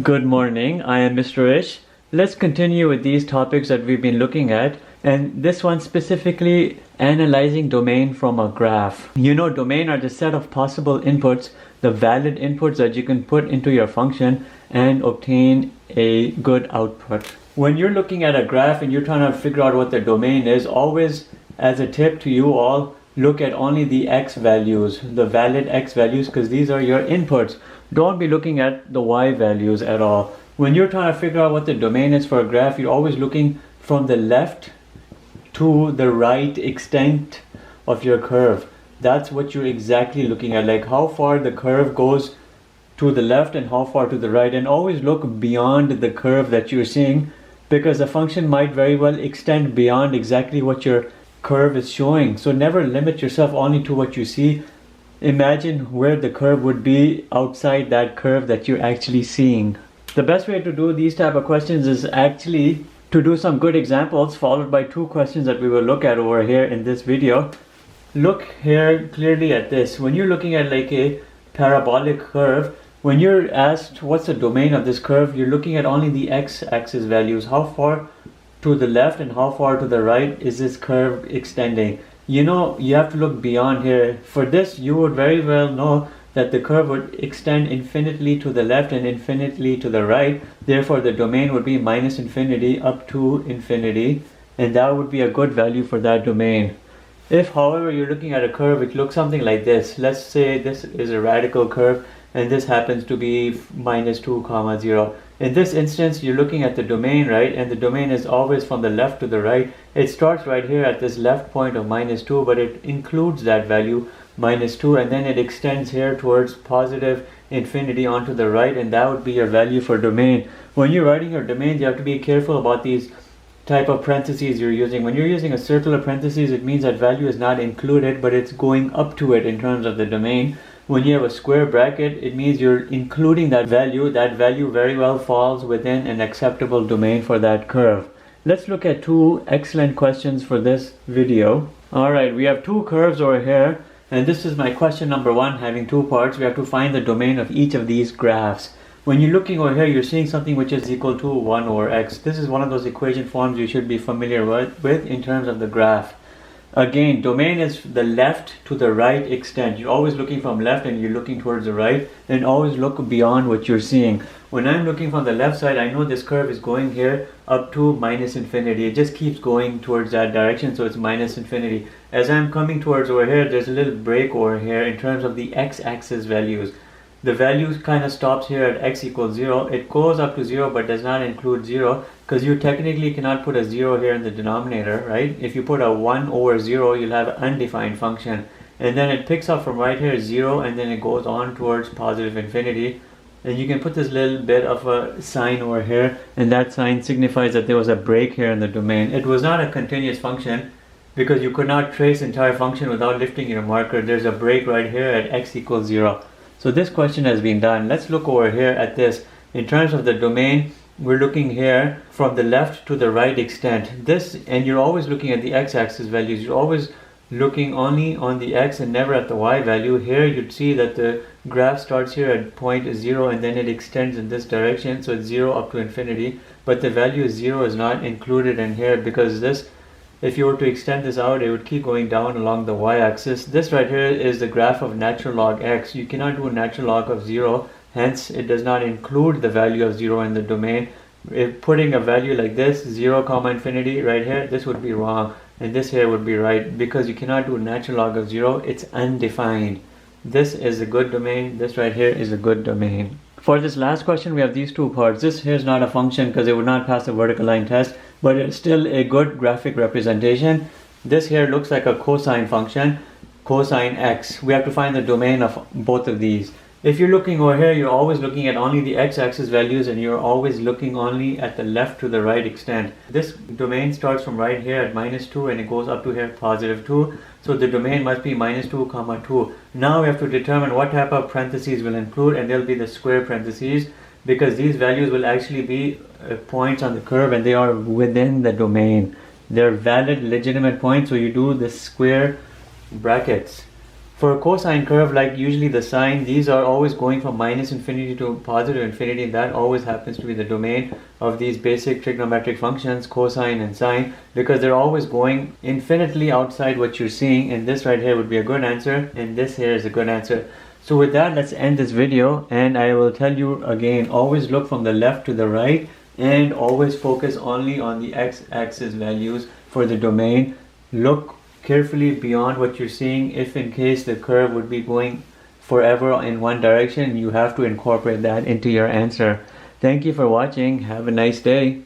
Good morning, I am Mr. Ish. Let's continue with these topics that we've been looking at, and this one specifically analyzing domain from a graph. You know, domain are the set of possible inputs, the valid inputs that you can put into your function and obtain a good output. When you're looking at a graph and you're trying to figure out what the domain is, always, as a tip to you all, look at only the x values, the valid x values, because these are your inputs. Don't be looking at the y values at all. When you're trying to figure out what the domain is for a graph, you're always looking from the left to the right extent of your curve. That's what you're exactly looking at, like how far the curve goes to the left and how far to the right, and always look beyond the curve that you're seeing, because the function might very well extend beyond exactly what your curve is showing. So never limit yourself only to what you see. Imagine where the curve would be outside that curve that you're actually seeing. The best way to do these type of questions is actually to do some good examples followed by two questions that we will look at over here in this video. Look here clearly at this. When you're looking at like a parabolic curve, when you're asked what's the domain of this curve, you're looking at only the x-axis values. How far to the left and how far to the right is this curve extending? You know, you have to look beyond here. For this, you would very well know that the curve would extend infinitely to the left and infinitely to the right. Therefore, the domain would be minus infinity up to infinity, and that would be a good value for that domain. If, however, you're looking at a curve which looks something like this, let's say this is a radical curve and this happens to be minus 2 comma 0. In this instance, you're looking at the domain, right? And the domain is always from the left to the right. It starts right here at this left point of minus 2, but it includes that value minus 2, and then it extends here towards positive infinity onto the right, and that would be your value for domain. When you're writing your domains, you have to be careful about these type of parentheses you're using. When you're using a circular parentheses, it means that value is not included, but it's going up to it in terms of the domain. When you have a square bracket, it means you're including that value. That value very well falls within an acceptable domain for that curve. Let's look at two excellent questions for this video. Alright, we have two curves over here, and this is my question number one, having two parts. We have to find the domain of each of these graphs. When you're looking over here, you're seeing something which is equal to 1 over x. This is one of those equation forms you should be familiar with in terms of the graph. Again, domain is the left to the right extent. You're always looking from left and you're looking towards the right, and always look beyond what you're seeing. When I'm looking from the left side, I know this curve is going here up to minus infinity. It just keeps going towards that direction, so it's minus infinity. As I'm coming towards over here, there's a little break over here in terms of the x-axis values. The value kind of stops here at x equals 0. It goes up to 0 but does not include 0, because you technically cannot put a 0 here in the denominator, right? If you put a 1 over 0, you'll have an undefined function. And then it picks up from right here 0, and then it goes on towards positive infinity. And you can put this little bit of a sign over here, and that sign signifies that there was a break here in the domain. It was not a continuous function, because you could not trace the entire function without lifting your marker. There's a break right here at x equals 0. So this question has been done. Let's look over here at this. In terms of the domain, we're looking here from the left to the right extent. This, and you're always looking at the x-axis values. You're always looking only on the x and never at the y value. Here you'd see that the graph starts here at point 0 and then it extends in this direction. So it's 0 up to infinity. But the value 0 is not included in here, because this, if you were to extend this out, it would keep going down along the y-axis. This right here is the graph of natural log x. You cannot do a natural log of 0, hence it does not include the value of 0 in the domain. If putting a value like this, 0 comma infinity right here, this would be wrong, and this here would be right, because you cannot do a natural log of 0. It's undefined. This is a good domain. This right here is a good domain. For this last question, we have these two parts. This here is not a function because it would not pass the vertical line test, but it's still a good graphic representation. This here looks like a cosine function, cosine x. We have to find the domain of both of these. If you're looking over here, you're always looking at only the x-axis values, and you're always looking only at the left to the right extent. This domain starts from right here at minus 2 and it goes up to here positive 2. So the domain must be minus 2 comma 2. Now we have to determine what type of parentheses will include, and they'll be the square parentheses, because these values will actually be points on the curve and they are within the domain. They're valid, legitimate points, so you do the square brackets. For a cosine curve, like usually the sine, these are always going from minus infinity to positive infinity. That always happens to be the domain of these basic trigonometric functions, cosine and sine, because they're always going infinitely outside what you're seeing. And this right here would be a good answer, and this here is a good answer. So with that, let's end this video, and I will tell you again, always look from the left to the right, and always focus only on the x-axis values for the domain. Look carefully beyond what you're seeing. If in case the curve would be going forever in one direction, you have to incorporate that into your answer. Thank you for watching. Have a nice day.